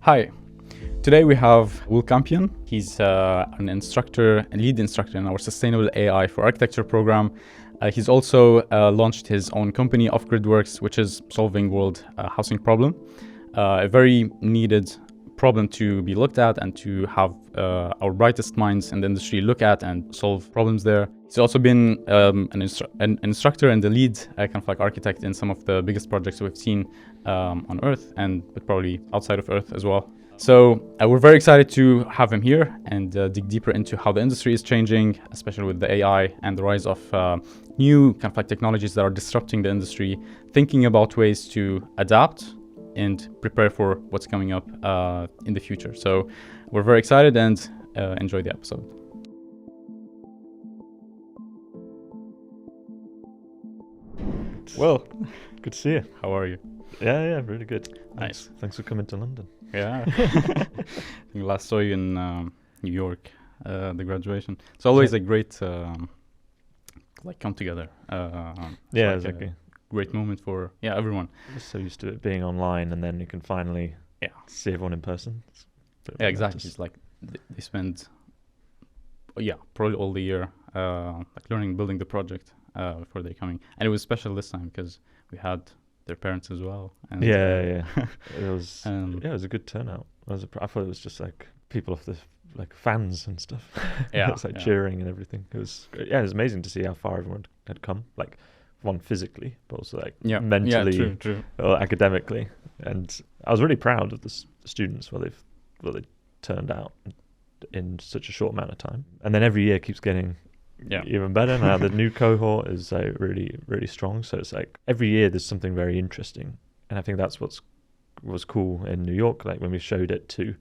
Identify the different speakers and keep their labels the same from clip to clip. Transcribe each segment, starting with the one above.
Speaker 1: Hi, today we have Will Campion. He's an instructor, a lead instructor in our Sustainable AI for Architecture program. He's also launched his own company, Off-Grid which is solving world housing problem. A very needed problem to be looked at and to have our brightest minds in the industry look at and solve problems there. He's also been an instructor and the lead kind of like architect in some of the biggest projects we've seen on Earth, but probably outside of Earth as well. So we're very excited to have him here and dig deeper into how the industry is changing, especially with the AI and the rise of new kind of like technologies that are disrupting the industry, thinking about ways to adapt and prepare for what's coming up in the future. So we're very excited and enjoy the episode. Well,
Speaker 2: Good to see you.
Speaker 1: how are you?
Speaker 2: Yeah, really good.
Speaker 1: Nice.
Speaker 2: Thanks for coming to London.
Speaker 1: Yeah. I think last saw you in New York, the graduation. It's always a great like come together.
Speaker 2: Yeah,
Speaker 1: like
Speaker 2: exactly.
Speaker 1: a great moment for everyone.
Speaker 2: Just so used to it being online, and then you can finally
Speaker 1: Yeah.
Speaker 2: see everyone in person. It's a bit
Speaker 1: Yeah, exactly.
Speaker 2: momentous.
Speaker 1: It's like they spend probably all the year like learning, building the project before they're coming. And it was special this time because we had their parents as well. And,
Speaker 2: Yeah. It was.
Speaker 1: Um,
Speaker 2: It was a good turnout. I thought it was just like people off the like fans and stuff.
Speaker 1: Yeah,
Speaker 2: It was like
Speaker 1: yeah.
Speaker 2: cheering and everything. It was great. Yeah, it was amazing to see how far everyone had come. Like one physically, but also like mentally
Speaker 1: Yeah, true.
Speaker 2: or academically. And I was really proud of the students where they turned out in such a short amount of time. And then every year keeps getting even better. Now the new cohort is like really, really strong. So it's like every year there's something very interesting. And I think that's was cool in New York, like when we showed it to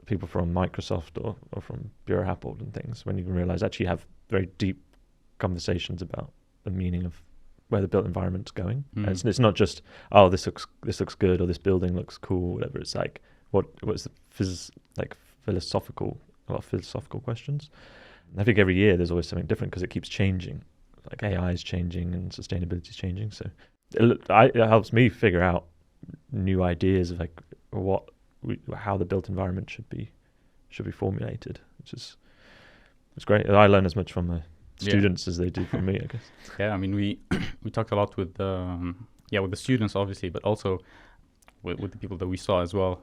Speaker 2: people from Microsoft or from Bureau Happold and things, when you can realize actually you have very deep conversations about the meaning of where the built environment's going.
Speaker 1: Mm.
Speaker 2: And it's not just, oh, this looks good, or this building looks cool, whatever. It's like what's the philosophical questions. And I think every year there's always something different because it keeps changing. Like AI is changing and sustainability is changing. So it helps me figure out new ideas of like how the built environment should be formulated, which is it's great. I learn as much from my students as they do from me, I guess.
Speaker 1: Yeah, I mean we talked a lot with the students obviously, but also with the people that we saw as well,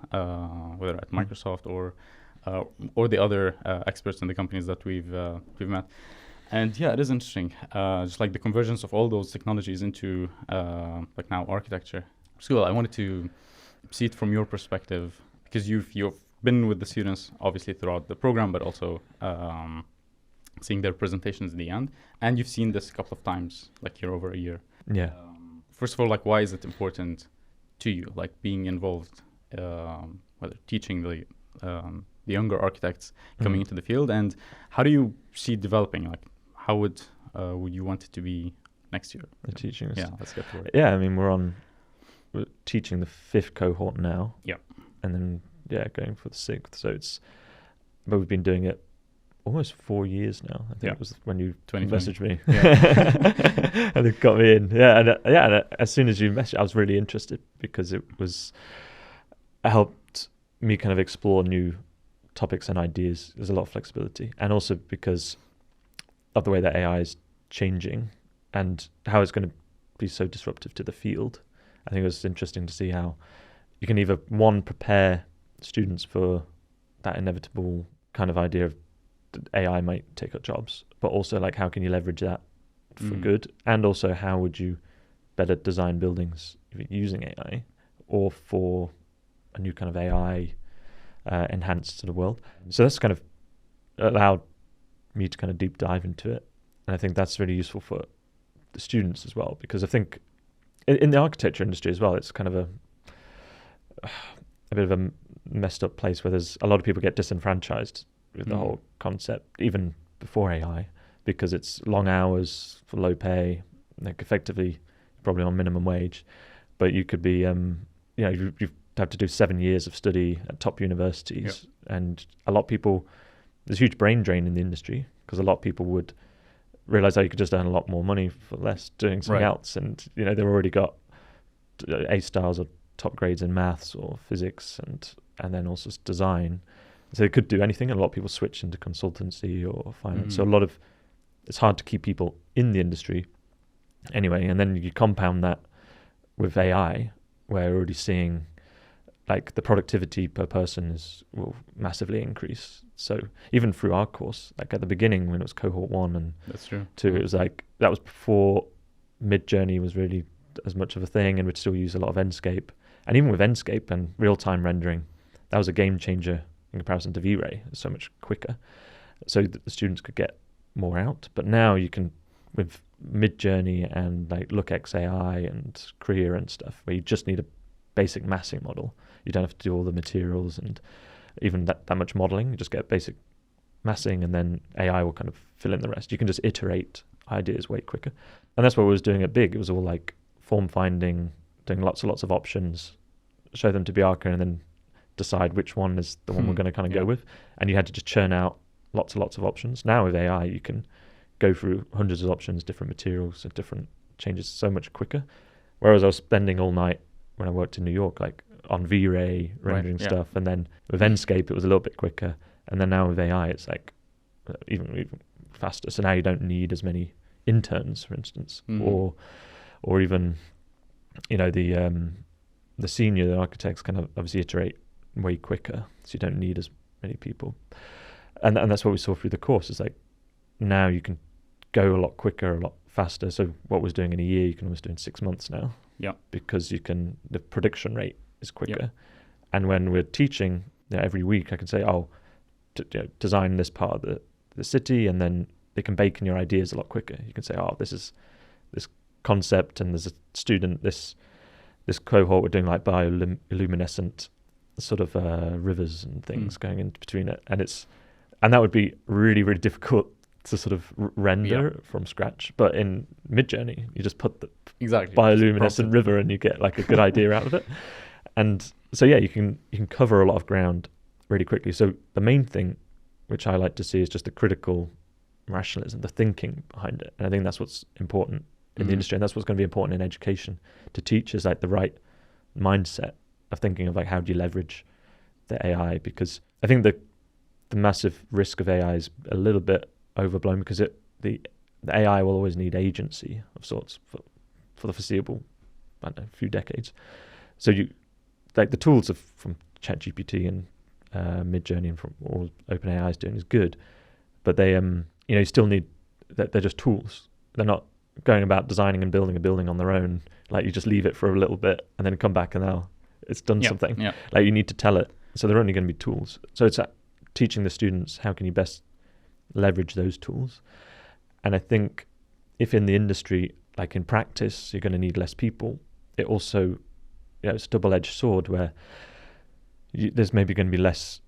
Speaker 1: whether at Microsoft or the other experts in the companies that we've met. And yeah, it is interesting, just like the convergence of all those technologies into like now architecture. So I wanted to see it from your perspective, because you've been with the students obviously throughout the program, but also seeing their presentations at the end, and you've seen this a couple of times, like year over a year.
Speaker 2: Yeah.
Speaker 1: First of all, like why is it important to you, like being involved, whether teaching the younger architects coming into the field, and how do you see it developing? Like how would you want it to be next year?
Speaker 2: The teaching.
Speaker 1: Yeah, let's get to it.
Speaker 2: Yeah, I mean we're teaching the 5th cohort now.
Speaker 1: Yeah.
Speaker 2: And then going for the 6th. So but we've been doing it almost 4 years now. I think it was when you
Speaker 1: 2020.
Speaker 2: messaged me. Yeah. And it got me in. Yeah, and as soon as you messaged, I was really interested because it helped me kind of explore new topics and ideas. There's a lot of flexibility, and also because of the way that AI is changing and how it's going to be so disruptive to the field. I think it was interesting to see how you can either prepare students for that inevitable kind of idea of that AI might take up jobs, but also like how can you leverage that for good, and also how would you better design buildings using AI or for a new kind of AI enhanced sort of world. So that's kind of allowed me to kind of deep dive into it, and I think that's really useful for the students as well, because I think in the architecture industry as well, it's kind of a bit of a messed up place where there's a lot of people get disenfranchised with the whole concept, even before AI, because it's long hours for low pay, like effectively probably on minimum wage, but you could be, you have to do 7 years of study at top universities, and a lot of people, there's a huge brain drain in the industry because a lot of people would realize that you could just earn a lot more money for less doing something else, and they've already got A stars or top grades in maths or physics, and and then also design. So they could do anything, and a lot of people switch into consultancy or finance. So it's hard to keep people in the industry anyway. And then you compound that with AI, where we're already seeing like the productivity per person will massively increase. So even through our course, like at the beginning when it was cohort 1 and
Speaker 1: That's true.
Speaker 2: 2, it was like, that was before Mid-Journey was really as much of a thing, and we'd still use a lot of Enscape. And even with Enscape and real-time rendering, that was a game changer in comparison to V-Ray. It's so much quicker, so that the students could get more out. But now you can, with Mid-Journey and like LookX AI and Kriya and stuff, where you just need a basic massing model. You don't have to do all the materials and even that much modeling. You just get basic massing, and then AI will kind of fill in the rest. You can just iterate ideas way quicker. And that's what we was doing at Big. It was all like form finding, doing lots and lots of options, show them to Bianca, and then decide which one is the one we're going to kind of go with. And you had to just churn out lots and lots of options. Now with AI, you can go through hundreds of options, different materials and different changes so much quicker. Whereas I was spending all night when I worked in New York, like on V-Ray rendering stuff. And then with Enscape, it was a little bit quicker. And then now with AI, it's like even faster. So now you don't need as many interns, for instance, or even, you know, the senior architects kind of obviously iterate way quicker, so you don't need as many people. And that's what we saw through the course. Is like now you can go a lot quicker, a lot faster. So what was doing in a year, you can almost do in 6 months now.
Speaker 1: Yeah,
Speaker 2: because the prediction rate is quicker. Yeah. And when we're teaching, every week I can say, design this part of the city, and then they can bake in your ideas a lot quicker. You can say, this is this concept, and there's a student, this cohort, we're doing like bioluminescent sort of rivers and things going in between it, and that would be really, really difficult to sort of render from scratch. But in Mid-Journey, you just put the bioluminescent river, and you get like a good idea out of it. And so you can cover a lot of ground really quickly. So the main thing, which I like to see, is just the critical rationalism, the thinking behind it. And I think that's what's important in the industry, and that's what's going to be important in education, to teach is like the right mindset of thinking of like, how do you leverage the AI? Because I think the massive risk of AI is a little bit overblown, because the AI will always need agency of sorts for the foreseeable, I don't know, few decades. So you like the tools from ChatGPT and Mid-Journey and from all OpenAI is doing is good, but they you still need that. They're just tools. They're not going about designing and building a building on their own. Like you just leave it for a little bit and then come back and now it's done something. Yeah. Like you need to tell it. So they're only going to be tools. So it's teaching the students how can you best leverage those tools. And I think if in the industry, like in practice, you're going to need less people, it also, it's a double-edged sword where there's maybe going to be less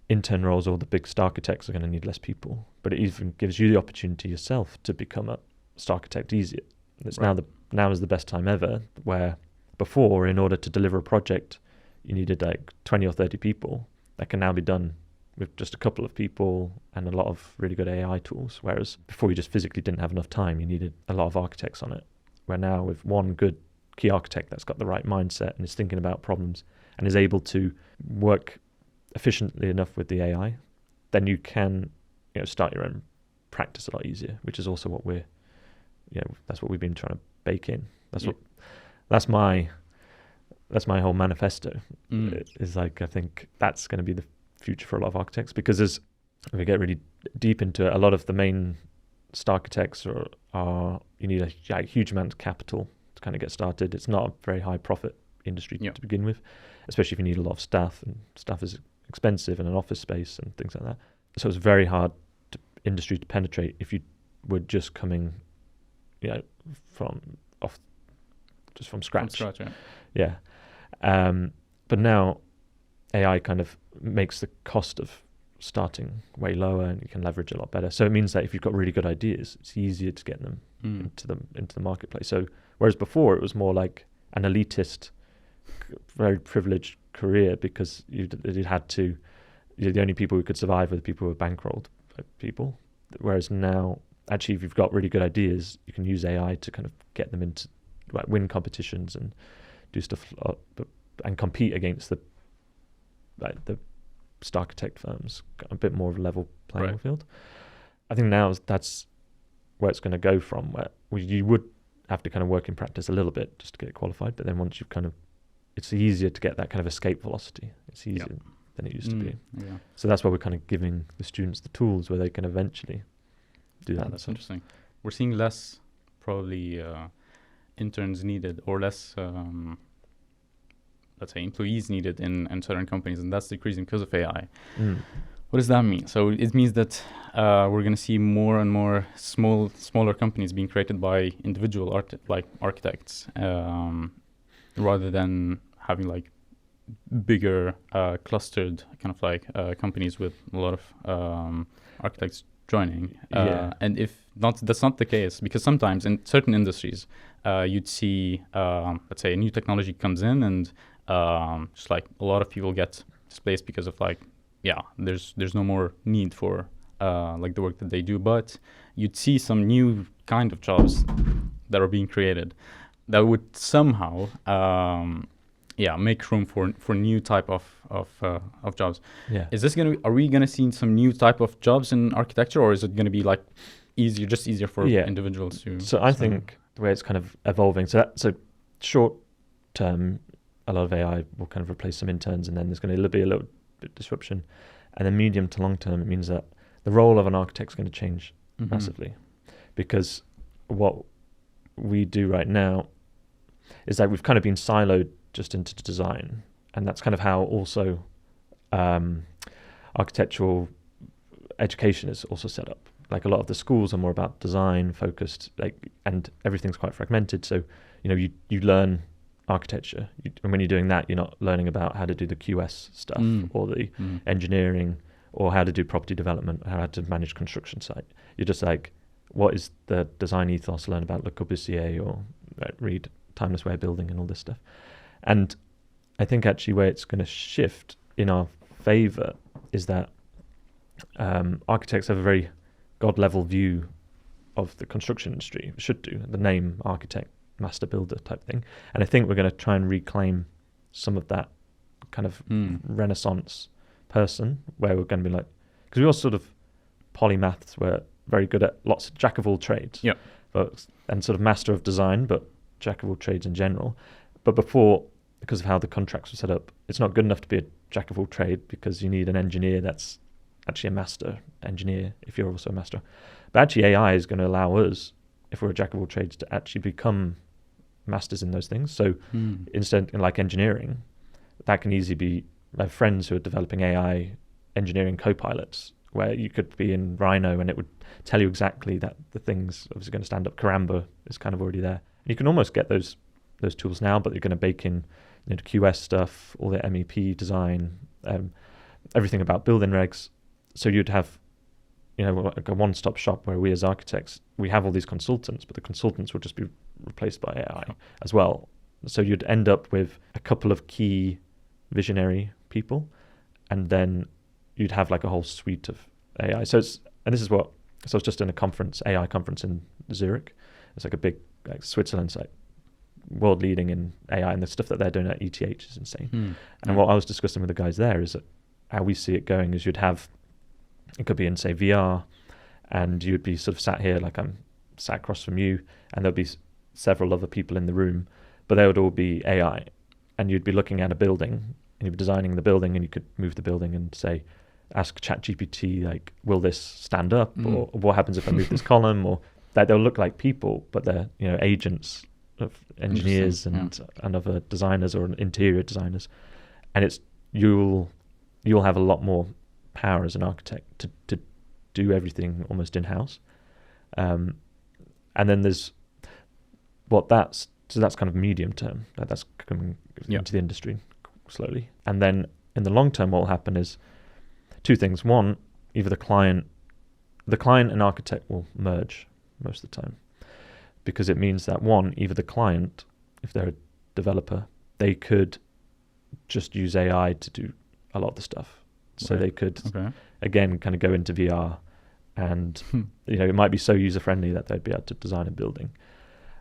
Speaker 2: intern roles, or the big star architects are going to need less people, but it even gives you the opportunity yourself to become a star architect easier. It's now is the best time ever, where before, in order to deliver a project, you needed like 20 or 30 people. That can now be done with just a couple of people and a lot of really good AI tools. Whereas before, you just physically didn't have enough time. You needed a lot of architects on it. Where now, with one good key architect that's got the right mindset and is thinking about problems and is able to work efficiently enough with the AI, then you can start your own practice a lot easier, which is also what that's what we've been trying to bake in. That's my whole manifesto. Is like, I think that's going to be the future for a lot of architects, because if we get really deep into it, a lot of the main star architects are you need a huge amount of capital to kind of get started. It's not a very high profit industry to begin with, especially if you need a lot of staff, and staff is expensive, and an office space and things like that. So it's very hard industry to penetrate if you were just coming from scratch. But now AI kind of makes the cost of starting way lower, and you can leverage a lot better. So it means that if you've got really good ideas, it's easier to get them into the marketplace. So whereas before it was more like an elitist, very privileged career, because you had to, the only people who could survive were the people who were bankrolled people. Whereas now, actually, if you've got really good ideas, you can use AI to kind of get them into, win competitions and do stuff and compete against the like the architect firms, got a bit more of a level playing
Speaker 1: Right.
Speaker 2: field. I think now that's where it's going to go from, where you would have to kind of work in practice a little bit just to get qualified, but then once you've kind of, it's easier to get that kind of escape velocity. It's easier than it used to be.
Speaker 1: Yeah.
Speaker 2: So that's why we're kind of giving the students the tools where they can eventually do
Speaker 1: Yeah,
Speaker 2: that.
Speaker 1: that's interesting. We're seeing less probably interns needed, or less, let's say, employees needed in certain companies, and that's decreasing because of AI. What does that mean? So it means that we're going to see more and more smaller companies being created by individual architects, rather than having like bigger clustered kind of like companies with a lot of architects joining. And if not, that's not the case, because sometimes in certain industries you'd see, let's say, a new technology comes in and just like a lot of people get displaced because of like, there's no more need for like the work that they do, but you'd see some new kind of jobs that are being created that would somehow make room for new type of jobs. Is this are we gonna see some new type of jobs in architecture, or is it gonna be like easier for individuals to?
Speaker 2: So I think the way it's kind of evolving, so short term, a lot of AI will kind of replace some interns, and then there's going to be a little bit disruption. And then medium to long term, it means that the role of an architect is going to change massively, because what we do right now is that we've kind of been siloed just into design, and that's kind of how also architectural education is also set up. Like a lot of the schools are more about design focused, like, and everything's quite fragmented. So you learn architecture, and when you're doing that, you're not learning about how to do the QS stuff or the engineering, or how to do property development, or how to manage construction site. You're just like, what is the design ethos? Learn about Le Corbusier, or read Timeless Way of Building and all this stuff. And I think actually where it's going to shift in our favor is that architects have a very God-level view of the construction industry. Should do. The name architect, master builder type thing. And I think we're going to try and reclaim some of that kind of Renaissance person, where we're going to be like, because we all sort of polymaths, were very good at lots of jack of all trades, and sort of master of design, but jack of all trades in general. But before, because of how the contracts were set up, it's not good enough to be a jack of all trade, because you need an engineer that's actually a master engineer if you're also a master. But actually AI is going to allow us, if we're a jack of all trades, to actually become masters in those things. So instead, in like engineering, that can easily be, I have friends who are developing AI engineering co-pilots, where you could be in Rhino and it would tell you exactly that the thing's obviously going to stand up. Karamba is kind of already there. You can almost get those tools now, but you're going to bake in QS stuff, all the MEP design, everything about building regs. So you'd have, like a one-stop shop where we as architects, we have all these consultants, but the consultants will just be replaced by AI as well. So you'd end up with a couple of key visionary people, and then you'd have like a whole suite of AI. So I was just in a AI conference in Zurich. It's like a big, like Switzerland's like world leading in AI, and the stuff that they're doing at ETH is insane. And what I was discussing with the guys there is that how we see it going is you'd have, it could be in say VR, and you'd be sort of sat here, like I'm sat across from you, and there'll be several other people in the room, but they would all be AI, and you'd be looking at a building, and you'd be designing the building, and you could move the building and say, ask ChatGPT, like, will this stand up, or what happens if I move this column, or that they'll look like people, but they're agents of engineers and other designers or interior designers, and it's you'll have a lot more power as an architect to do everything almost in-house. And then there's that's kind of medium term, that's coming into the industry slowly. And then in the long term, what will happen is two things. One, either the client and architect will merge most of the time, because it means that either the client, if they're a developer, they could just use AI to do a lot of the stuff. So they could, again, kind of go into VR, and it might be so user-friendly that they'd be able to design a building.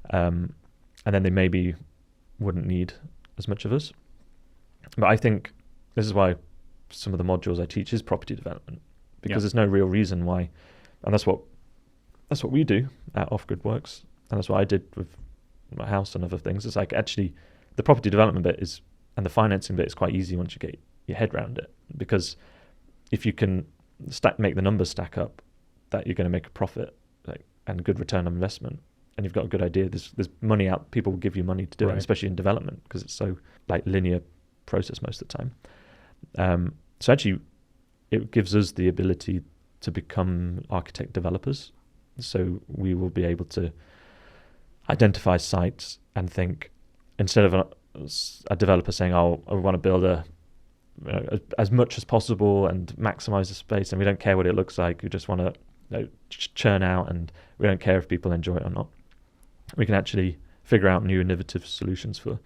Speaker 2: And then they maybe wouldn't need as much of us. But I think this is why some of the modules I teach is property development, because
Speaker 1: Yeah.
Speaker 2: there's no real reason why, and that's what we do at Off Grid Works, and that's what I did with my house and other things. It's like actually the property development bit is, and the financing bit is quite easy once you get your head around it, because if you can make the numbers stack up, that you're going to make a profit, like, and a good return on investment, and you've got a good idea. There's money out. People will give you money to do it, especially in development, because it's so like linear process most of the time. So actually, it gives us the ability to become architect developers. So we will be able to identify sites and think, instead of a developer saying, "Oh, I want to build as much as possible and maximize the space, and we don't care what it looks like. We just want to churn out, and we don't care if people enjoy it or not." We can actually figure out new innovative solutions for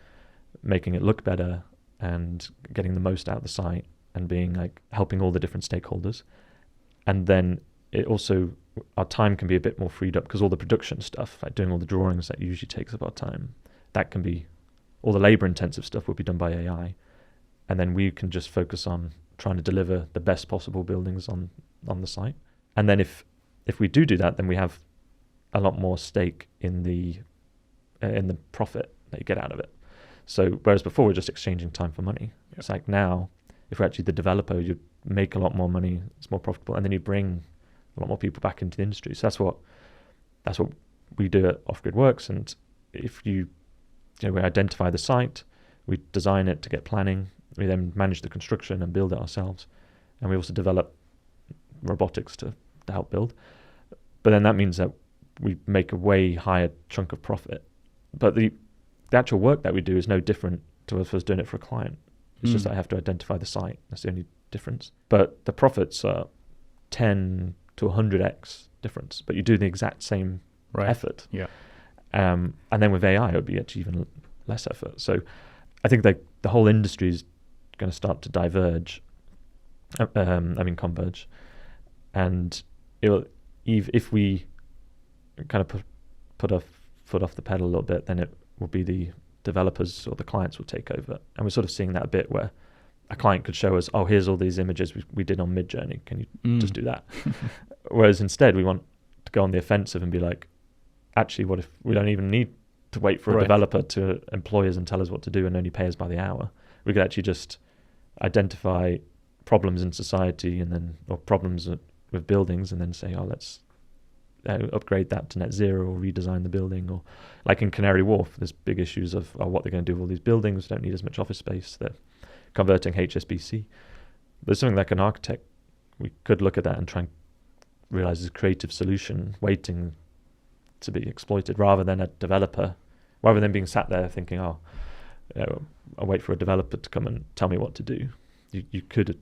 Speaker 2: making it look better and getting the most out of the site, and being like helping all the different stakeholders. And then it also, our time can be a bit more freed up, because all the production stuff, like doing all the drawings, that usually takes up our time. That can be, all the labor intensive stuff will be done by AI. And then we can just focus on trying to deliver the best possible buildings on the site. And then if we do that, then we have a lot more stake in the profit that you get out of it. So whereas before we're just exchanging time for money, It's like now, if we're actually the developer, you make a lot more money, it's more profitable, and then you bring a lot more people back into the industry. So that's what we do at Off Grid Works. And if we identify the site, we design it to get planning, we then manage the construction and build it ourselves, and we also develop robotics to help build. But then that means that we make a way higher chunk of profit. But the actual work that we do is no different to us doing it for a client. It's just that I have to identify the site. That's the only difference. But the profits are 10 to 100x difference, but you do the exact same effort.
Speaker 1: Yeah.
Speaker 2: And then with AI, it would be actually even less effort. So I think that the whole industry is going to start to diverge. Converge. And if we kind of put our foot off the pedal a little bit, then it will be the developers or the clients will take over. And we're sort of seeing that a bit, where a client could show us, "Oh, here's all these images we did on Midjourney. Can you just do that?" Whereas instead, we want to go on the offensive and be like, actually, what if we don't even need to wait for a developer to employ us and tell us what to do and only pay us by the hour? We could actually just identify problems in society or problems with buildings, and then say, "Oh, let's upgrade that to net zero or redesign the building." Or like in Canary Wharf, there's big issues of what they're going to do with all these buildings. They don't need as much office space. They're converting HSBC. There's something like an architect, we could look at that and try and realize a creative solution waiting to be exploited, rather than a developer, rather than being sat there thinking, "Oh, I'll wait for a developer to come and tell me what to do." You could,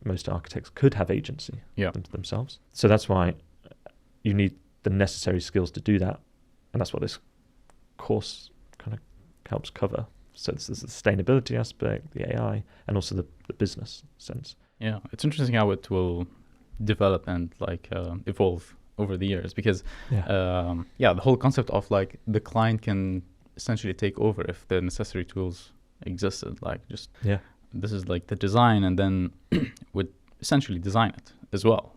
Speaker 2: most architects could have agency themselves. So that's why you need the necessary skills to do that. And that's what this course kind of helps cover. So it's the sustainability aspect, the AI, and also the business sense.
Speaker 1: Yeah, it's interesting how it will develop and evolve over the years, because the whole concept of like the client can essentially take over if the necessary tools existed. Like this is like the design, and then would essentially design it as well.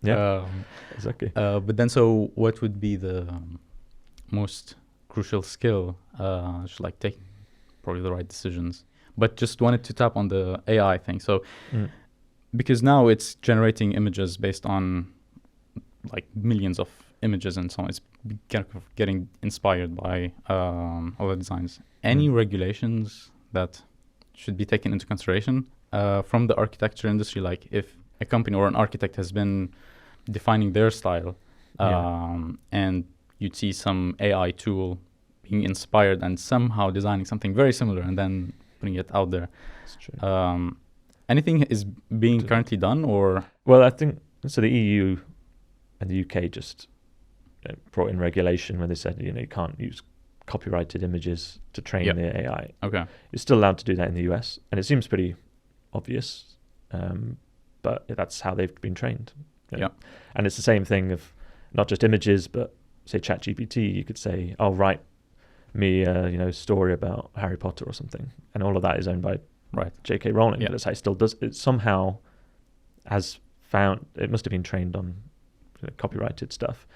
Speaker 2: Exactly.
Speaker 1: But then, so what would be the most crucial skill? Just like taking probably the right decisions. But just wanted to tap on the AI thing. So because now it's generating images based on like millions of images and so on. It's kind of getting inspired by all the designs. Any regulations that should be taken into consideration from the architecture industry? Like if a company or an architect has been defining their style and you'd see some AI tool being inspired and somehow designing something very similar and then putting it out there.
Speaker 2: That's true.
Speaker 1: Anything is being currently done, or?
Speaker 2: Well, I think, so the EU and the UK just brought in regulation where they said, you can't use copyrighted images to train the AI.
Speaker 1: Okay.
Speaker 2: You're still allowed to do that in the US, and it seems pretty obvious, but that's how they've been trained.
Speaker 1: Yeah.
Speaker 2: And it's the same thing of not just images, but say ChatGPT, you could say, "Oh, write me a story about Harry Potter or something," and all of that is owned by
Speaker 1: Right.
Speaker 2: J.K. Rowling,
Speaker 1: Yeah.
Speaker 2: but it's like it still does. It somehow has found, it must have been trained on copyrighted stuff,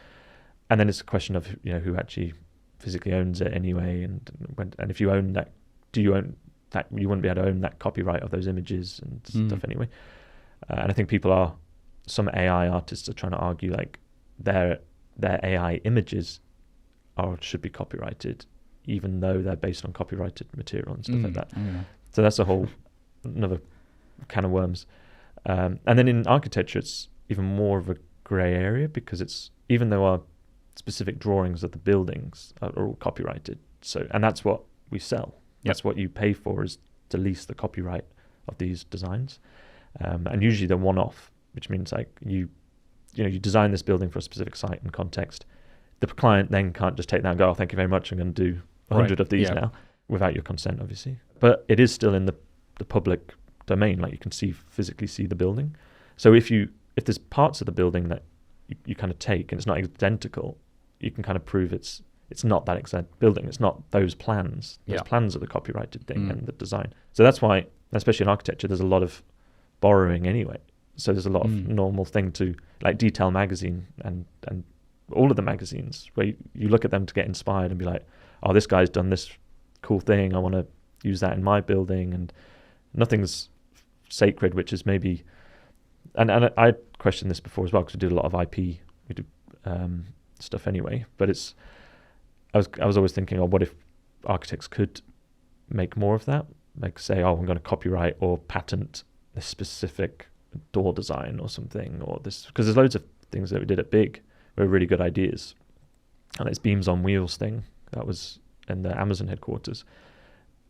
Speaker 2: and then it's a question of who actually physically owns it anyway, and if you own that, do you own that? You wouldn't be able to own that copyright of those images and stuff anyway. And I think some AI artists are trying to argue like their AI images should be copyrighted, even though they're based on copyrighted material and stuff like that.
Speaker 1: Yeah.
Speaker 2: So that's another can of worms. And then in architecture, it's even more of a grey area, because it's, even though our specific drawings of the buildings are all copyrighted, and that's what we sell. That's what you pay for, is to lease the copyright of these designs. And usually they're one-off, which means like you design this building for a specific site and context. The client then can't just take that and go, oh, thank you very much, I'm going to do 100 of these now, without your consent, obviously. But it is still in the public domain, like you can physically see the building. So if there's parts of the building that you kind of take and it's not identical, you can kind of prove it's not that exact building. It's not those plans. Those plans are the copyrighted thing and the design. So that's why, especially in architecture, there's a lot of borrowing anyway. So there's a lot of normal thing to, like Detail magazine and all of the magazines, where you look at them to get inspired and be like, oh, this guy's done this cool thing, I want to use that in my building. And nothing's sacred, which is maybe, and I questioned this before as well, because we did a lot of IP, we do stuff anyway, but I was always thinking, what if architects could make more of that, like say, I'm going to copyright or patent this specific door design or something, or this, because there's loads of things that we did at Big were really good ideas, and this beams on wheels thing that was in the Amazon headquarters,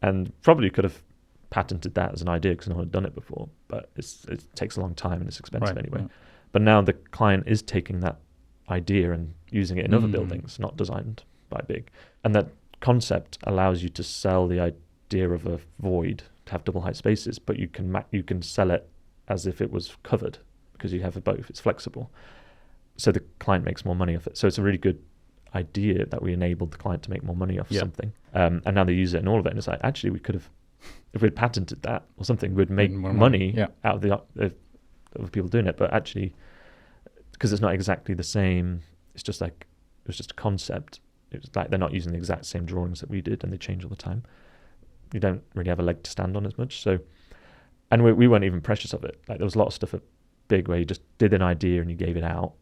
Speaker 2: and probably could have patented that as an idea because no one had done it before, but it takes a long time and it's expensive anyway. But now the client is taking that idea and using it in other buildings not designed by Big, and that concept allows you to sell the idea of a void to have double height spaces, but you can sell it as if it was covered, because you have both. It's flexible, so the client makes more money off it. So it's a really good idea that we enabled the client to make more money off something, and now they use it in all of it. And it's like, actually, we could have, if we'd patented that or something, we'd make more money out of of people doing it. But actually, because it's not exactly the same, it's just like, it was just a concept. It was like they're not using the exact same drawings that we did, and they change all the time. You don't really have a leg to stand on as much. So, and we weren't even precious of it. Like there was a lot of stuff at Big where you just did an idea and you gave it out,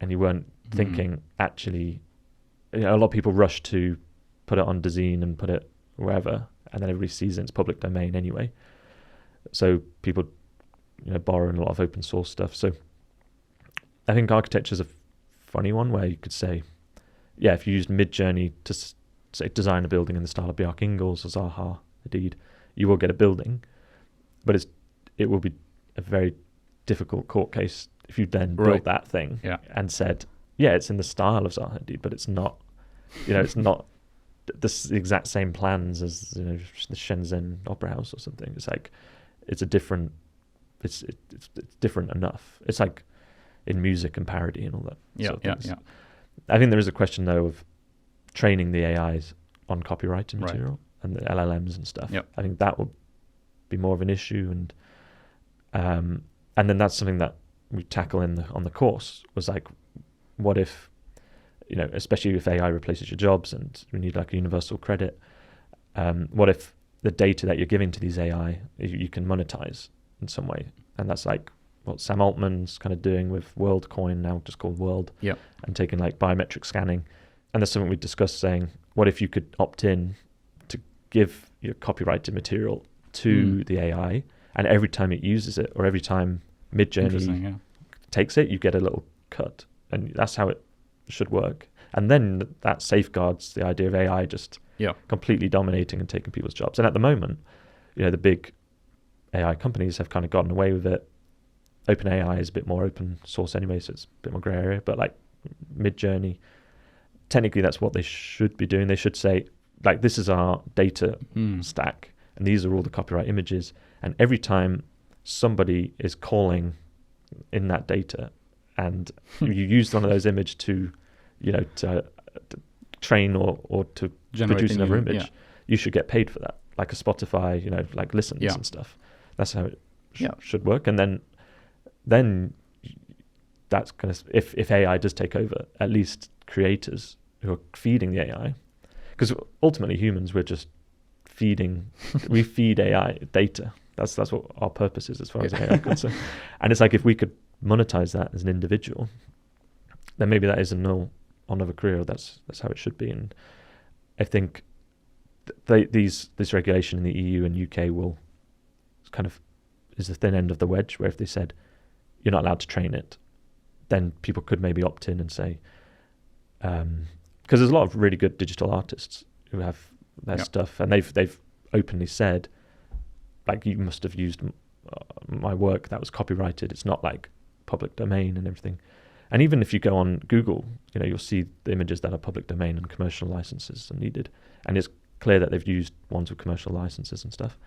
Speaker 2: and you weren't thinking actually. A lot of people rush to put it on Dezeen and put it wherever, and then everybody sees it. It's public domain anyway. So people, borrowing a lot of open source stuff. So I think architecture is a funny one, where you could say, if you used Midjourney to say design a building in the style of Bjarke Ingels or Zaha Hadid, you will get a building, but it will be a very difficult court case if you then built that thing and said, it's in the style of Zaha Hadid, but it's not, it's not the exact same plans as the Shenzhen Opera House or something. It's like it's different enough. It's like in music and parody and all that. I think there is a question though of training the AIs on copyrighted material and the LLMs and stuff. I think that would be more of an issue, and then that's something that we tackle on the course, was like, what if, especially if AI replaces your jobs and we need like a universal credit, what if the data that you're giving to these AI you can monetize in some way? And that's like what Sam Altman's kind of doing with WorldCoin, now just called World, and taking like biometric scanning. And there's something we discussed, saying, what if you could opt in to give your copyrighted material to the AI, and every time it uses it, or every time Midjourney takes it, you get a little cut, and that's how it should work. And then that safeguards the idea of AI just completely dominating and taking people's jobs. And at the moment, the big AI companies have kind of gotten away with it. OpenAI is a bit more open source anyway, so it's a bit more grey area. But like Midjourney, technically that's what they should be doing. They should say, like, this is our data stack, and these are all the copyright images. And every time somebody is calling in that data, and you use one of those images to train or to produce another image, you should get paid for that. like a Spotify, like listens
Speaker 1: Yeah.
Speaker 2: and stuff. That's how it
Speaker 1: Yeah.
Speaker 2: should work. And then that's kind of, if AI does take over, at least creators who are feeding the AI, because ultimately humans, we're just we feed AI data. That's what our purpose is as far as AI is concerned. And it's like, if we could monetize that as an individual, then maybe that is a no on of a career. That's how it should be. And I think this regulation in the EU and UK will kind of is the thin end of the wedge, where if they said you're not allowed to train it, then people could maybe opt in and say, because there's a lot of really good digital artists who have their stuff, and they've openly said, like, you must have used my work that was copyrighted. It's not like public domain and everything. And even if you go on Google, you'll see the images that are public domain and commercial licenses are needed, and it's clear that they've used ones with commercial licenses and stuff.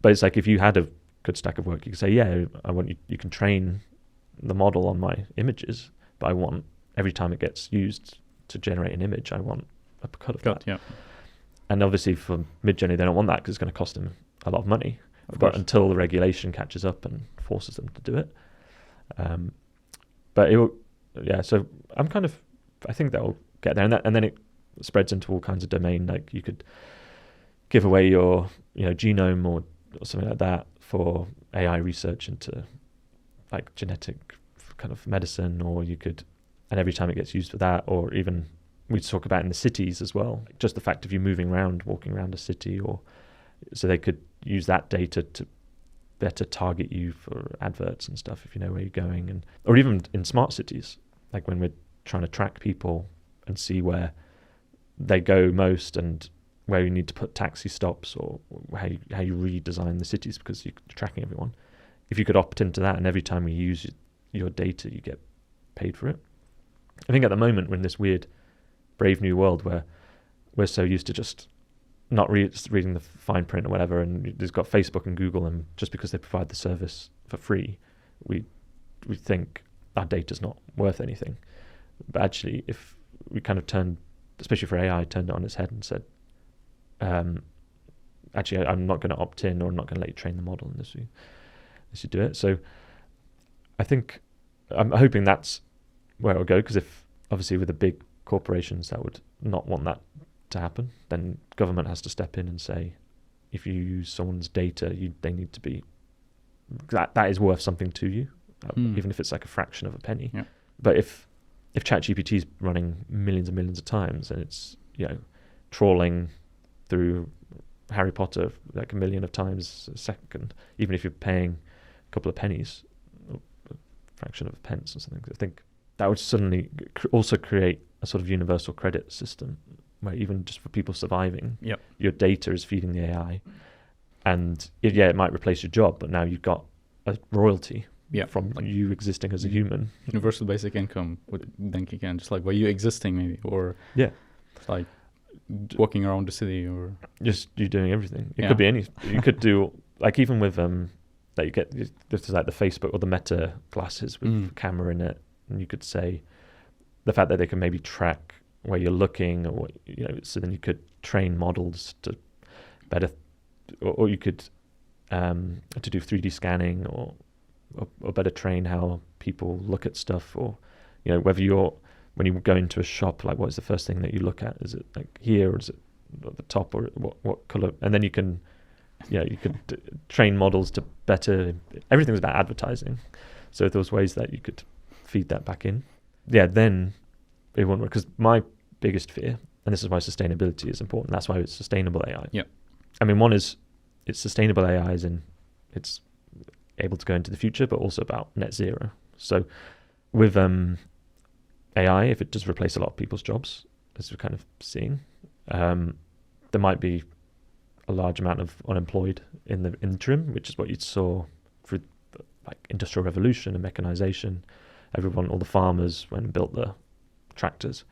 Speaker 2: But it's like, if you had a good stack of work, you could say, yeah, I want you can train the model on my images, but I want, every time it gets used to generate an image, I want a cut of that.
Speaker 1: Yeah.
Speaker 2: And obviously for Midjourney, they don't want that because it's going to cost them a lot of money. But until the regulation catches up and forces them to do it. But it will, so I think that will get there. And then it spreads into all kinds of domain. Like, you could give away your genome or something like that for AI research into like genetic kind of medicine, or you could, and every time it gets used for that, or even we talk about in the cities as well, just the fact of you moving around, walking around a city, or so they could use that data to better target you for adverts and stuff if you know where you're going, and or even in smart cities, like when we're trying to track people and see where they go most and where you need to put taxi stops, or how you redesign the cities because you're tracking everyone. If you could opt into that, and every time we use your data, you get paid for it. I think at the moment we're in this weird, brave new world where we're so used to just not reading the fine print or whatever, and there's got Facebook and Google, and just because they provide the service for free, we think our data's not worth anything. But actually, if we kind of turned, especially for AI, turned it on its head and said, actually, I'm not going to opt in, or I'm not going to let you train the model unless you do it. So I think, I'm hoping that's where it'll go, because if, obviously with the big corporations that would not want that to happen, then government has to step in and say, if you use someone's data, they need to be, that is worth something to you, even if it's like a fraction of a penny.
Speaker 1: Yeah.
Speaker 2: But if ChatGPT is running millions and millions of times, and it's trawling through Harry Potter like a million of times a second, even if you're paying a couple of pennies, or a fraction of a pence or something, I think that would suddenly also create a sort of universal credit system where even just for people surviving, your data is feeding the AI, and it might replace your job, but now you've got a royalty from you existing as a human.
Speaker 1: Universal basic income would then kick in, just like by you existing maybe, or like walking around the city, or
Speaker 2: just you doing everything. It could be anything. You could do, like, even with that you get, this is like the Facebook or the Meta glasses with a camera in it, and you could say the fact that they can maybe track where you're looking, or so then you could train models to better, or you could to do 3D scanning, or better train how people look at stuff, or whether when you go into a shop, like, what is the first thing that you look at? Is it like here, or is it at the top, or what color? And then you can you could train models to better, everything's about advertising, so if there was ways that you could feed that back in, then it won't work. Because my biggest fear, and this is why sustainability is important, that's why it's sustainable AI. I mean, one is it's sustainable AI as in it's able to go into the future, but also about net zero. So with AI, if it does replace a lot of people's jobs, as we're kind of seeing, there might be a large amount of unemployed in the interim, which is what you saw through like industrial revolution and mechanization. All the farmers went and built the tractors,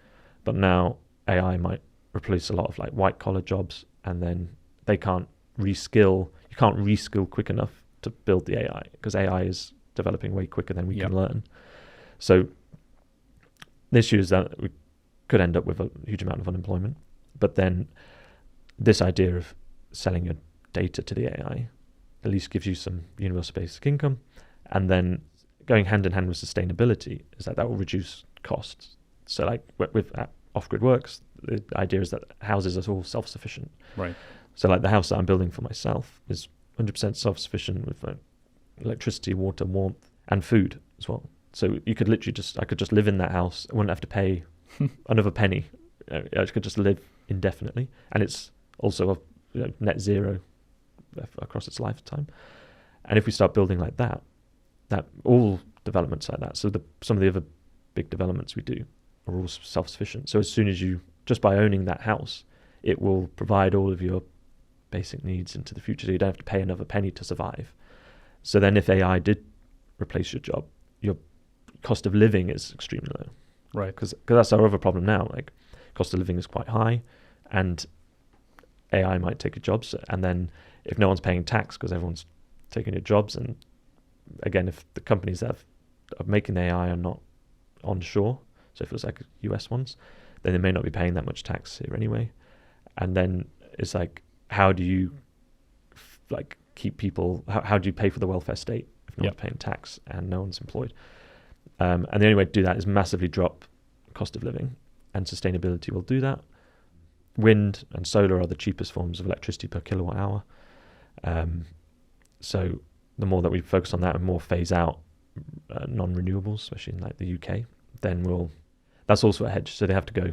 Speaker 2: but now AI might replace a lot of like white collar jobs, and then they can't reskill. You can't reskill quick enough to build the AI, because AI is developing way quicker than we can learn. So the issue is that we could end up with a huge amount of unemployment. But then this idea of selling your data to the AI at least gives you some universal basic income. And then going hand in hand with sustainability is that will reduce costs. So like with Off-Grid Works, the idea is that houses are all self-sufficient.
Speaker 1: Right.
Speaker 2: So like the house that I'm building for myself is 100% self-sufficient with electricity, water, warmth, and food as well. So you could literally I could just live in that house. I wouldn't have to pay another penny. I could just live indefinitely. And it's also a net zero across its lifetime. And if we start building like that all developments like that, so some of the other big developments we do are all self-sufficient. So as soon as just by owning that house, it will provide all of your basic needs into the future. So you don't have to pay another penny to survive. So then if AI did replace your job, your cost of living is extremely low.
Speaker 1: Right.
Speaker 2: Because that's our other problem now. Like cost of living is quite high, and AI might take your jobs. And then if no one's paying tax because everyone's taking your jobs, and again, if the companies that are making the AI are not onshore, so if it was like US ones, then they may not be paying that much tax here anyway. And then it's like, how do you like keep people? How do you pay for the welfare state if no one's paying tax and no one's employed? And the only way to do that is massively drop cost of living, and sustainability will do that. Wind and solar are the cheapest forms of electricity per kilowatt hour. So the more that we focus on that and more phase out non-renewables, especially in like the UK, then that's also a hedge. So they have to go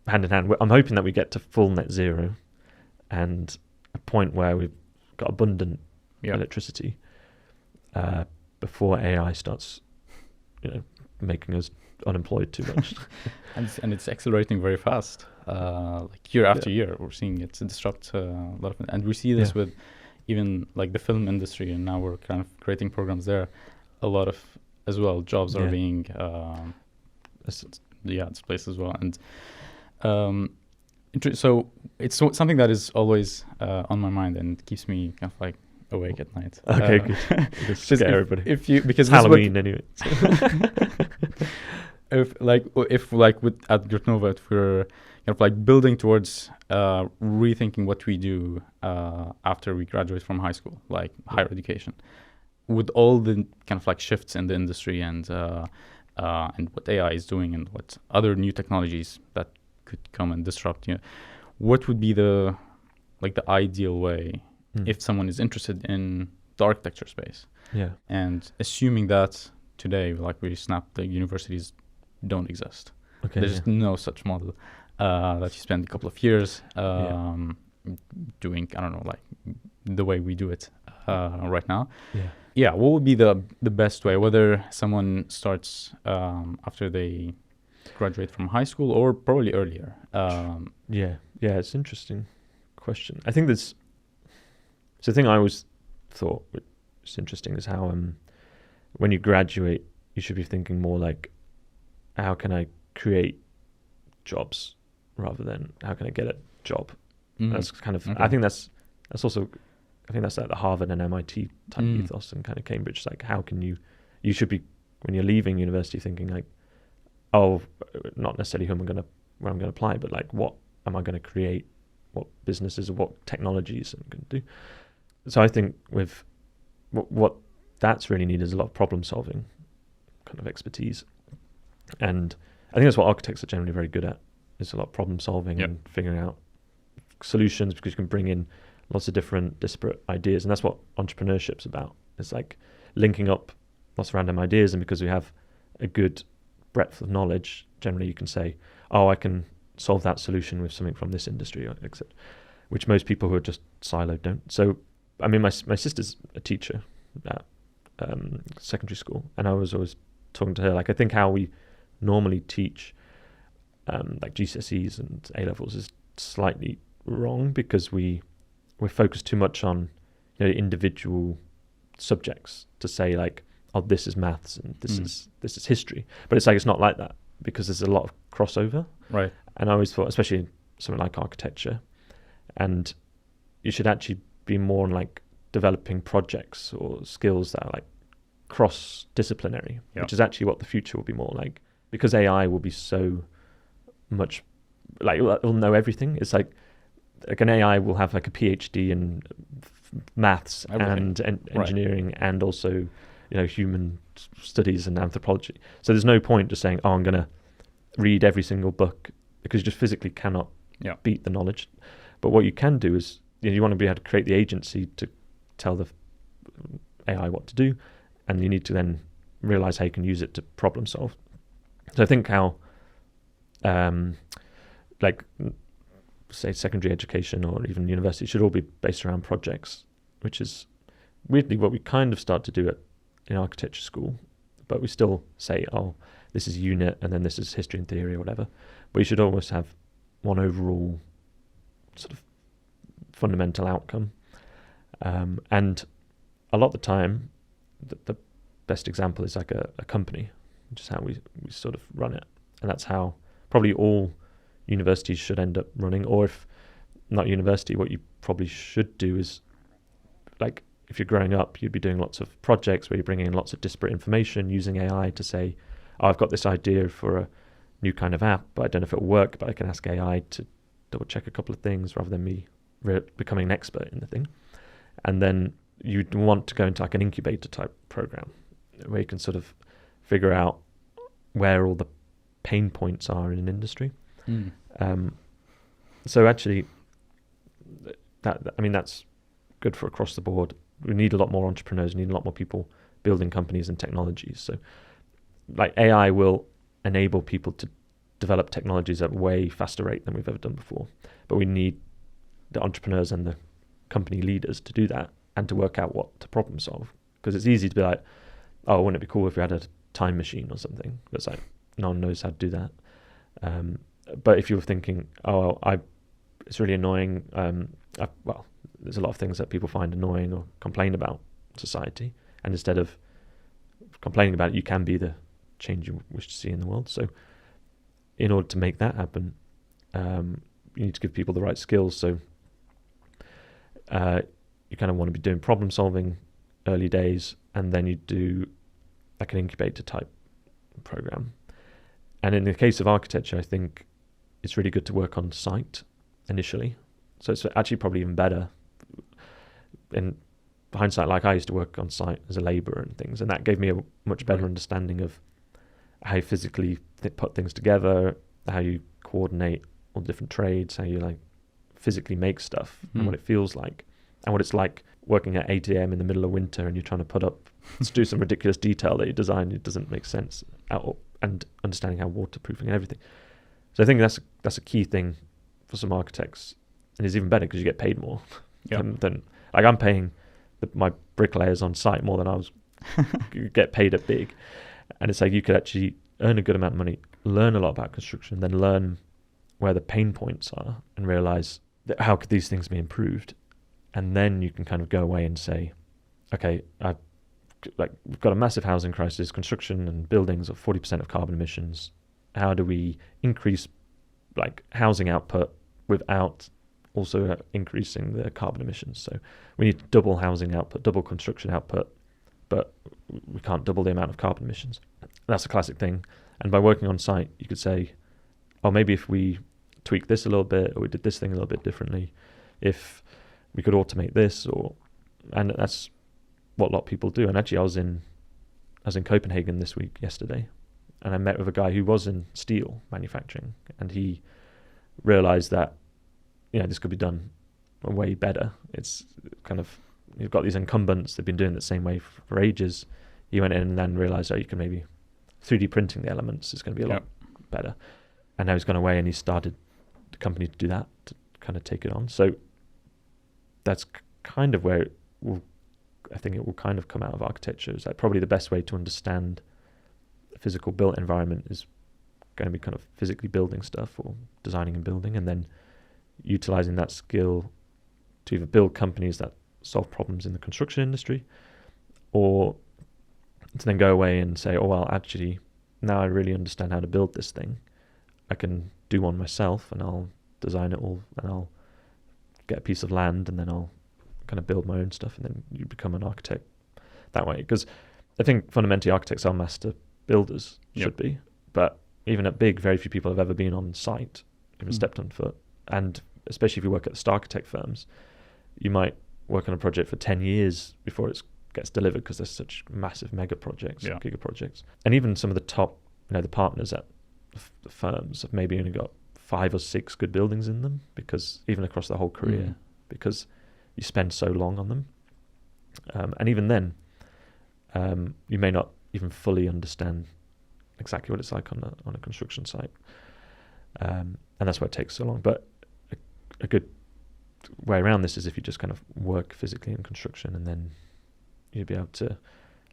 Speaker 2: hand in hand. I'm hoping that we get to full net zero and a point where we've got abundant electricity before AI starts, making us unemployed too much.
Speaker 1: and it's accelerating very fast. Like year after year, we're seeing it disrupt a lot of, and we see this with even like the film industry, and now we're kind of creating programs there. A lot of as well jobs are being displaced as well, and so it's something that is always on my mind and keeps me kind of like awake at night.
Speaker 2: Okay, good. Just scare everybody.
Speaker 1: Because
Speaker 2: Halloween anyway.
Speaker 1: if with at Gritnova, if we're kind of like building towards rethinking what we do after we graduate from high school, like higher education, with all the kind of like shifts in the industry and what AI is doing and what other new technologies that could come and disrupt, what would be the ideal way if someone is interested in the architecture space?
Speaker 2: Yeah.
Speaker 1: And assuming that today, like we snapped, the universities don't exist.
Speaker 2: Okay.
Speaker 1: There's no such model that you spend a couple of years doing, I don't know, like the way we do it right now.
Speaker 2: Yeah.
Speaker 1: Yeah. What would be the best way, whether someone starts after they graduate from high school or probably earlier?
Speaker 2: It's an interesting question. I think there's the thing I always thought was interesting is how when you graduate, you should be thinking more like, how can I create jobs rather than how can I get a job? That's kind of I think that's like the Harvard and MIT type ethos and kind of Cambridge. It's like, how can you should be, when you're leaving university, thinking like, oh, not necessarily where I'm gonna apply, but like, what am I going to create? What businesses or what technologies I'm going to do? So I think with what that's really needed is a lot of problem solving kind of expertise. And I think that's what architects are generally very good at, is a lot of problem solving and figuring out solutions, because you can bring in lots of different disparate ideas. And that's what entrepreneurship's about. It's like linking up lots of random ideas. And because we have a good breadth of knowledge, generally you can say, oh, I can solve that solution with something from this industry, etc., which most people who are just siloed don't. So, I mean, my sister's a teacher at secondary school, and I was always talking to her, like, I think how we normally teach like GCSEs and A-levels is slightly wrong, because we're focused too much on individual subjects to say like, oh, this is maths and this is history. But it's like, it's not like that, because there's a lot of crossover.
Speaker 1: Right.
Speaker 2: And I always thought, especially in something like architecture, and you should actually be more on like developing projects or skills that are like cross-disciplinary, which is actually what the future will be more like, because AI will be so much like, it'll know everything. It's like like an AI will have like a PhD in maths and engineering, and also human studies and anthropology. So there's no point just saying, oh, I'm going to read every single book, because you just physically cannot beat the knowledge. But what you can do is you want to be able to create the agency to tell the AI what to do, and you need to then realize how you can use it to problem solve. So I think how like say secondary education or even university should all be based around projects, which is weirdly what we kind of start to do in architecture school, but we still say, oh, this is a unit and then this is history and theory or whatever. But you should always have one overall sort of fundamental outcome. And a lot of the time, the best example is like a company, which is how we sort of run it. And that's how probably all universities should end up running. Or if not university, what you probably should do is, like, if you're growing up, you'd be doing lots of projects where you're bringing in lots of disparate information, using AI to say, oh, I've got this idea for a new kind of app, but I don't know if it'll work, but I can ask AI to double check a couple of things rather than me becoming an expert in the thing. And then you'd want to go into like an incubator type program where you can sort of figure out where all the pain points are in an industry. So actually, that's good for across the board. We need a lot more entrepreneurs, we need a lot more people building companies and technologies. So like AI will enable people to develop technologies at a way faster rate than we've ever done before. But we need the entrepreneurs and the company leaders to do that and to work out what to problem solve. Because it's easy to be like, oh, wouldn't it be cool if we had a time machine or something? But it's like, no one knows how to do that. But if you're thinking, oh, it's really annoying. There's a lot of things that people find annoying or complain about society. And instead of complaining about it, you can be the change you wish to see in the world. So in order to make that happen, you need to give people the right skills. So you kind of want to be doing problem solving early days, and then you do like an incubator type program. And in the case of architecture, I think it's really good to work on site initially. So it's actually probably even better in hindsight. Like I used to work on site as a labourer and things, and that gave me a much better understanding of how you physically put things together, how you coordinate all the different trades, how you like physically make stuff, and what it feels like, and what it's like working at 8 a.m. in the middle of winter and you're trying to put up to do some ridiculous detail that you design, it doesn't make sense, and understanding how waterproofing and everything. So I think that's a key thing for some architects, and it's even better because you get paid more than like I'm paying my bricklayers on site more than I was get paid at Big. And it's like you could actually earn a good amount of money, learn a lot about construction, then learn where the pain points are and realize that how could these things be improved. And then you can kind of go away and say, okay, we've got a massive housing crisis, construction and buildings are 40% of carbon emissions. How do we increase like housing output without also increasing the carbon emissions? So we need to double housing output, double construction output, but we can't double the amount of carbon emissions. That's a classic thing. And by working on site, you could say, oh, maybe if we tweak this a little bit, or we did this thing a little bit differently, if we could automate this, and that's what a lot of people do. And actually I was in Copenhagen yesterday, and I met with a guy who was in steel manufacturing, and he realized that, this could be done way better. It's kind of, you've got these incumbents, they've been doing it the same way for ages. He went in and then realized, you can maybe 3D printing the elements is going to be a lot better. And now he's gone away and he started the company to do that, to kind of take it on. So that's kind of where I think it will kind of come out of architecture. Is like probably the best way to understand the physical built environment is going to be kind of physically building stuff or designing and building, and then utilizing that skill to either build companies that solve problems in the construction industry, or to then go away and say, oh, well, actually, now I really understand how to build this thing. I can do one myself, and I'll design it all, and I'll get a piece of land, and then I'll kind of build my own stuff, and then you become an architect that way. Because I think fundamentally architects are master builders, should be. But even at Big, very few people have ever been on site, even stepped on foot. And especially if you work at the architect firms, you might work on a project for 10 years before it gets delivered because there's such massive mega projects, giga projects. And even some of the top, the partners at the firms have maybe only got 5 or 6 good buildings in them, because even across the whole career, because you spend so long on them. And even then, you may not even fully understand exactly what it's like on a construction site. And that's why it takes so long. But a good way around this is if you just kind of work physically in construction, and then you'll be able to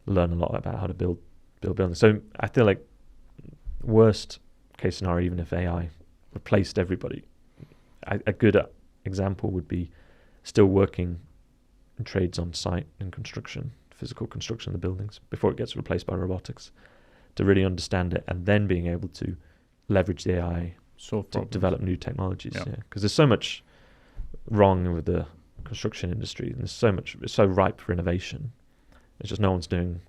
Speaker 2: learn a lot about how to build buildings. So I feel like worst case scenario, even if AI replaced everybody, a good example would be still working in trades on site in construction, physical construction of the buildings, before it gets replaced by robotics, to really understand it, and then being able to leverage the AI to develop new technologies. Because there's so much wrong with the construction industry, and it's so ripe for innovation. It's just no one's doing,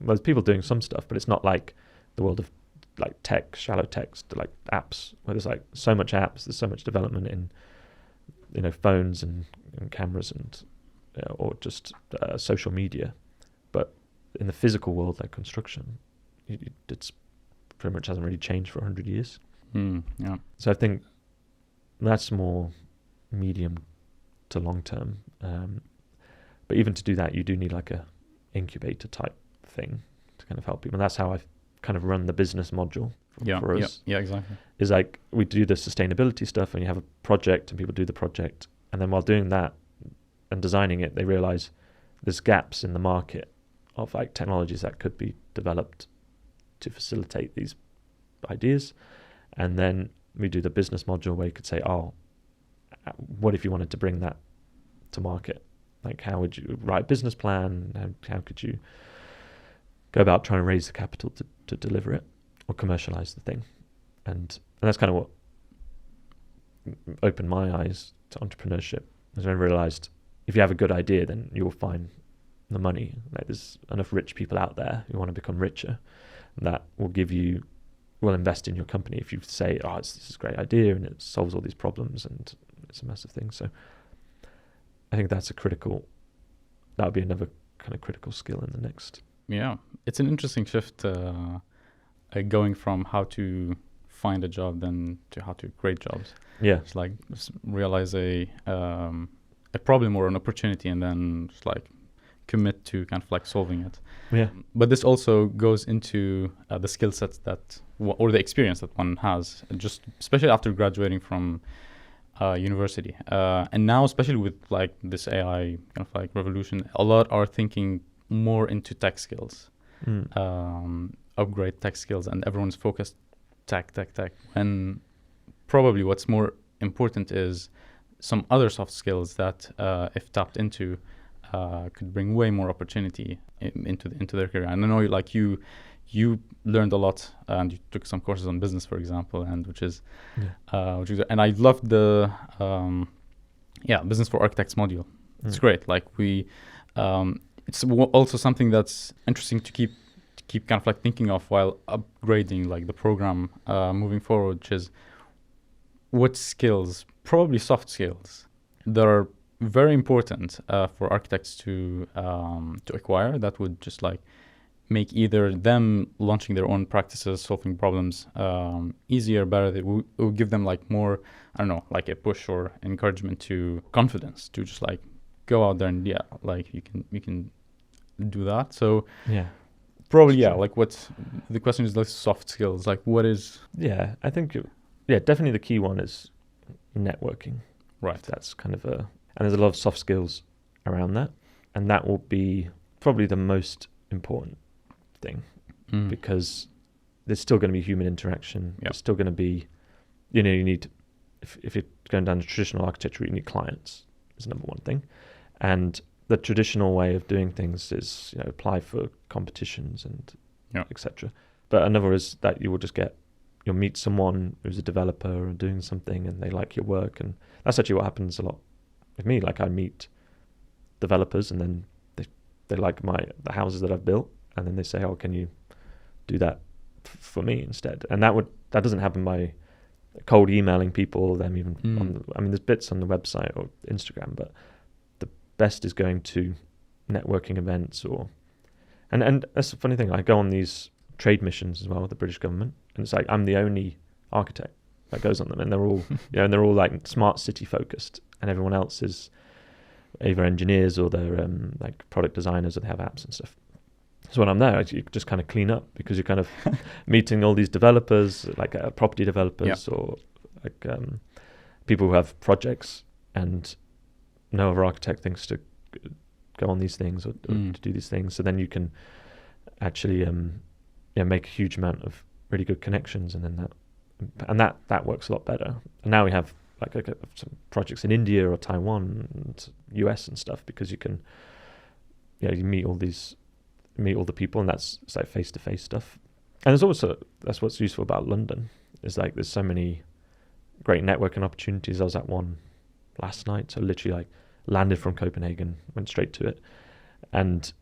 Speaker 2: there's people doing some stuff, but it's not like the world of like tech, shallow text, like apps, where there's like so much apps, there's so much development in phones and cameras and or just social media. But in the physical world, like construction, it's pretty much hasn't really changed for 100 years. So I think that's more medium to long term. But even to do that, you do need like a incubator type thing to kind of help people. And that's how I've kind of run the business module for us.
Speaker 1: Yeah, exactly.
Speaker 2: Is like we do the sustainability stuff, and you have a project, and people do the project, and then while doing that and designing it, they realize there's gaps in the market of like technologies that could be developed to facilitate these ideas. And then we do the business module where you could say, what if you wanted to bring that to market? Like, how would you write a business plan? How could you go about trying to raise the capital to deliver it or commercialize the thing? And that's kind of what opened my eyes to entrepreneurship. As I realized, if you have a good idea, then you will find the money. Like, there's enough rich people out there who want to become richer, that will invest in your company if you say, this is a great idea and it solves all these problems and it's a massive thing. So I think that would be another kind of critical skill in the next.
Speaker 1: Yeah, it's an interesting shift, going from how to find a job then to how to create jobs.
Speaker 2: Yeah,
Speaker 1: it's like realize a problem or an opportunity, and then just like commit to kind of like solving it.
Speaker 2: Yeah.
Speaker 1: But this also goes into the skill sets or the experience that one has, just especially after graduating from university. And now, especially with like this AI kind of like revolution, a lot are thinking more into tech skills, upgrade tech skills, and everyone's focused tech. When probably what's more important is some other soft skills that, if tapped into, could bring way more opportunity into their career. And I know, like you learned a lot, and you took some courses on business, for example, and which is and I loved the business for architects module. It's great. Like it's also something that's interesting to keep kind of like thinking of while upgrading like the program moving forward, which is what skills, probably soft skills, that are very important for architects to acquire, that would just like make either them launching their own practices, solving problems easier, better. It will give them like more, I don't know, like a push or encouragement to confidence to just like go out there and like you can do that. So probably like what the question is, like soft skills, like what is?
Speaker 2: I think definitely the key one is networking.
Speaker 1: Right.
Speaker 2: That's kind of and there's a lot of soft skills around that, and that will be probably the most important thing, because there's still going to be human interaction. There's still going to be, you need, if you're going down the traditional architecture, you need clients is number one thing. And the traditional way of doing things is, apply for competitions and etc. But another is that you'll meet someone who's a developer or doing something, and they like your work. And that's actually what happens a lot with me. Like, I meet developers, and then they like the houses that I've built, and then they say, can you do that for me instead? And that doesn't happen by cold emailing people, them even there's bits on the website or Instagram, but the best is going to networking events and that's the funny thing. I go on these trade missions as well with the British government, and it's like I'm the only architect that goes on them, and they're all and they're all like smart city focused, and everyone else is either engineers or they're like product designers, or they have apps and stuff. So when I'm there, you just kind of clean up, because you're kind of meeting all these developers, like property developers, or like people who have projects, and no other architect thinks to go on these things or to do these things. So then you can actually make a huge amount of really good connections, and then that works a lot better. And now we have like some projects in India or Taiwan and US and stuff, because you can you meet all the people, and it's like face-to-face stuff. And there's also, that's what's useful about London, is like there's so many great networking opportunities. I was at one last night, so literally like landed from Copenhagen, went straight to it, and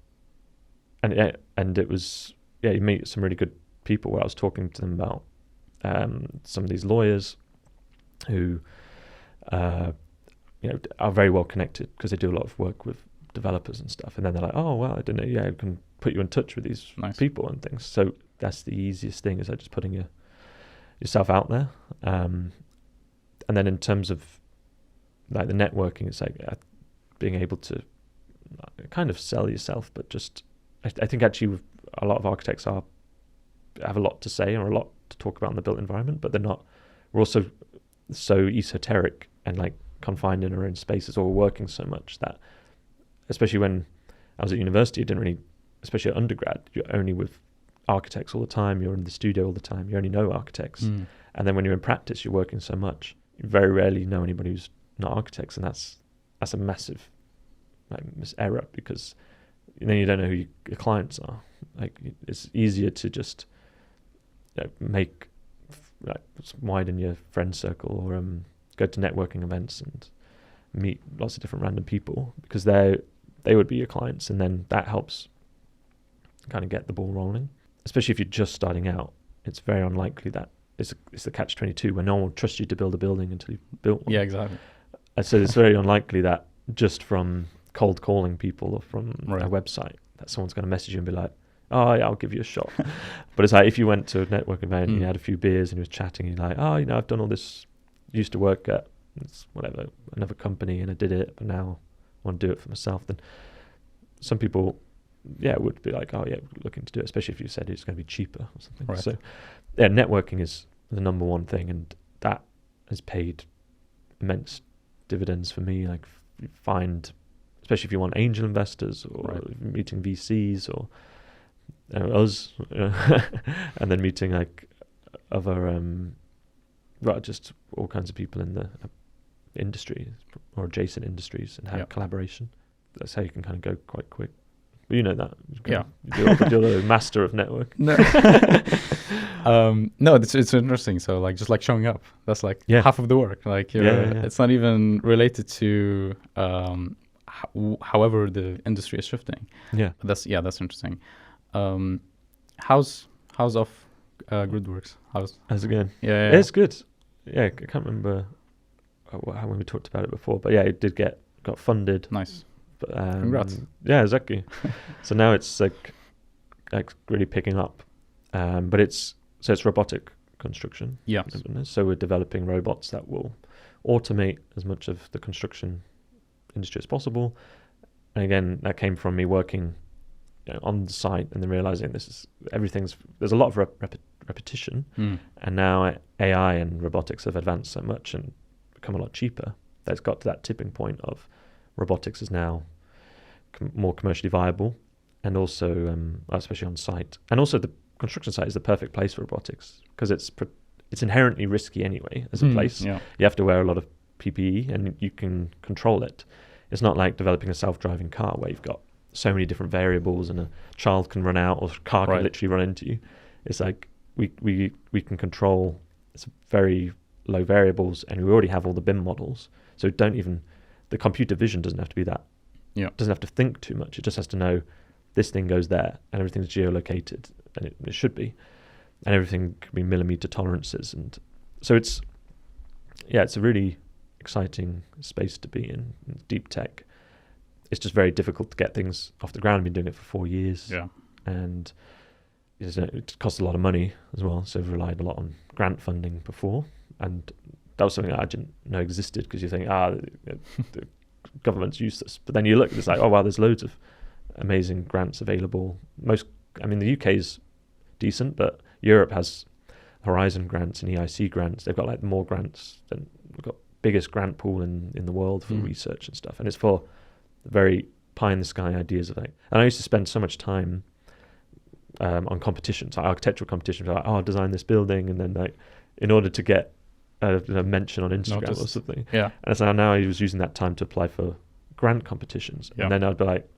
Speaker 2: it was you meet some really good people, where I was talking to them about some of these lawyers who are very well connected, because they do a lot of work with developers and stuff, and then they're like, oh well, I didn't know, I can put you in touch with these people and things. So that's the easiest thing, is like just putting yourself out there. And then in terms of like the networking, it's like being able to kind of sell yourself, but just I think actually a lot of architects have a lot to say or a lot to talk about in the built environment, but we're also so esoteric and like confined in our own spaces, or we're working so much that, especially when I was at university, I didn't really, especially at undergrad, you're only with architects all the time, you're in the studio all the time, you only know architects. And then when you're in practice, you're working so much, you very rarely know anybody who's not architects, and that's a massive error, because then you don't know who your clients are. Like, it's easier to just widen your friend circle, or go to networking events and meet lots of different random people, because they would be your clients, and then that helps kind of get the ball rolling. Especially if you're just starting out, it's very unlikely that it's the catch-22, where no one will trust you to build a building until you've built one.
Speaker 1: Yeah, exactly.
Speaker 2: So it's very unlikely that just from cold calling people or from a website that someone's going to message you and be like, oh yeah, I'll give you a shot. But it's like, if you went to a network event and you had a few beers and you was chatting, and you're like, oh, I've done all this, used to work at another company, and I did it, but now I want to do it for myself, then some people would be like, oh yeah, looking to do it, especially if you said it's going to be cheaper or something. Right. So networking is the number one thing, and that has paid immense dividends for me. Like, especially if you want angel investors, or meeting VCs, or us, and then meeting like other just all kinds of people in the industry or adjacent industries, and have collaboration. That's how you can kind of go quite quick. But you know that. You're the master of network.
Speaker 1: No, no, it's interesting. So like, just like showing up, that's like half of the work. Like, it's not even related to however the industry is shifting. Yeah, that's interesting. How's off Gridworks?
Speaker 2: How's it going? Yeah, it's good. Yeah, I can't remember when we talked about it before, but it got funded.
Speaker 1: Nice.
Speaker 2: But,
Speaker 1: congrats.
Speaker 2: Yeah, exactly. So now it's like really picking up, but it's robotic construction.
Speaker 1: Yeah.
Speaker 2: So we're developing robots that will automate as much of the construction industry as possible. And again, that came from me working on the site, and then realizing there's a lot of repetition, and now AI and robotics have advanced so much and become a lot cheaper that it's got to that tipping point of robotics is now more commercially viable, and also especially on site, and also the construction site is the perfect place for robotics, because it's inherently risky anyway as a place. You have to wear a lot of PPE, and you can control it. It's not like developing a self-driving car where you've got so many different variables, and a child can run out, or a car can literally run into you. It's like we can control. It's very low variables, and we already have all the BIM models, so the computer vision doesn't have to be that. Doesn't have to think too much. It just has to know this thing goes there, and everything's geolocated, and it should be, and everything can be millimeter tolerances, and so it's yeah, it's a really exciting space to be in, deep tech. It's just very difficult to get things off the ground. I've been doing it for 4 years.
Speaker 1: Yeah.
Speaker 2: And it costs a lot of money as well. So I've relied a lot on grant funding before. And that was something that I didn't know existed, because you think, the government's useless. But then you look, it's like, oh, wow, there's loads of amazing grants available. The UK is decent, but Europe has Horizon grants and EIC grants. They've got like more grants than we've got biggest grant pool in the world for research and stuff. And it's for very pie in the sky ideas of like, and I used to spend so much time on competitions, like architectural competitions, like, I'll design this building, and then like in order to get a mention on Instagram or something.
Speaker 1: Yeah.
Speaker 2: And so now I was using that time to apply for grant competitions. Yeah. And then I'd be like,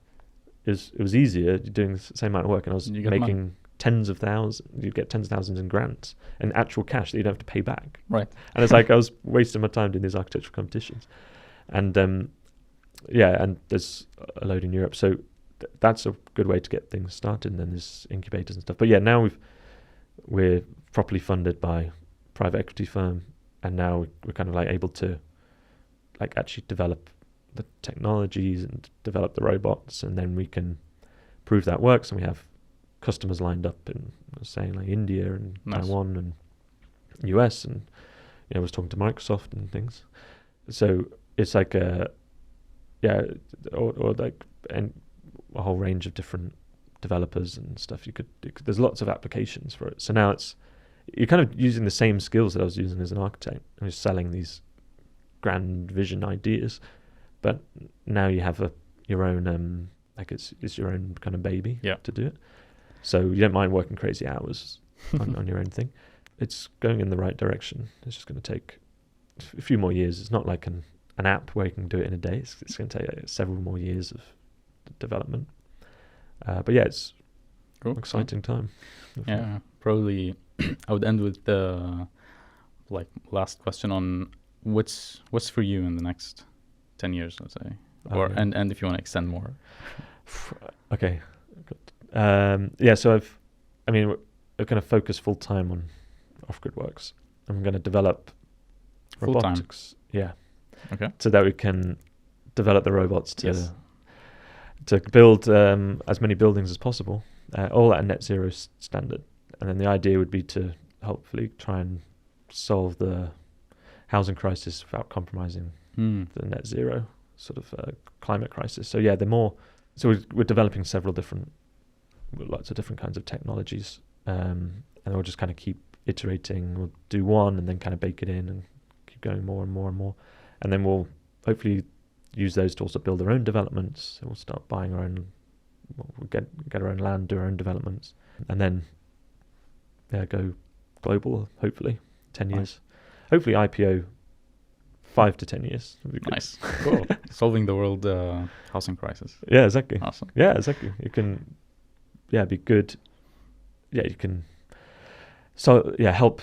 Speaker 2: it was easier doing the same amount of work, and I was making tens of thousands. You'd get tens of thousands in grants and actual cash that you don't have to pay back.
Speaker 1: Right.
Speaker 2: And it's like I was wasting my time doing these architectural competitions. And and there's a load in Europe. So that's a good way to get things started. And then there's incubators and stuff. But yeah, now we're properly funded by private equity firm, and now we're kind of like able to like actually develop the technologies and develop the robots, and then we can prove that works. And we have customers lined up in, saying, like India and Taiwan and US, and I was talking to Microsoft and things. So it's like or like a whole range of different developers and stuff. There's lots of applications for it. So now you're kind of using the same skills that I was using as an architect. I was selling these grand vision ideas, but now you have your own it's your own kind of baby to do it. So you don't mind working crazy hours on your own thing. It's going in the right direction. It's just going to take a few more years. It's not like an app where you can do it in a day. It's going to take several more years of development. But yeah, it's an exciting time.
Speaker 1: Yeah, probably I would end with the last question on what's for you in the next 10 years, let's say, and if you want to extend more.
Speaker 2: Okay. So I've kind of focused full time on off-grid works. I'm going to develop robotics. Yeah.
Speaker 1: Okay.
Speaker 2: So that we can develop the robots to build as many buildings as possible, all at a net zero standard. And then the idea would be to hopefully try and solve the housing crisis without compromising the net zero sort of climate crisis. So yeah, so we're developing lots of different kinds of technologies, and we'll just kind of keep iterating. We'll do one and then kind of bake it in and keep going more and more and more. And then we'll hopefully use those to also build our own developments. So we'll start buying our own, we'll get our own land, do our own developments, and then go global, hopefully 10 years. Hopefully IPO 5 to 10 years. Would be good. Nice.
Speaker 1: Cool. Solving the world housing crisis.
Speaker 2: Yeah, exactly.
Speaker 1: Awesome.
Speaker 2: Yeah, exactly. You can, be good. Yeah, you can. So help.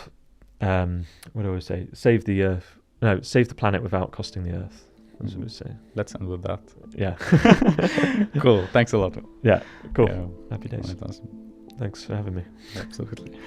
Speaker 2: What do I say? Save the earth. No, save the planet without costing the earth. That's what we say.
Speaker 1: Let's end with that.
Speaker 2: Yeah.
Speaker 1: Cool. Thanks a lot.
Speaker 2: Yeah. Cool.
Speaker 1: Yeah.
Speaker 2: Happy days.
Speaker 1: Awesome.
Speaker 2: Thanks for having me.
Speaker 1: Absolutely.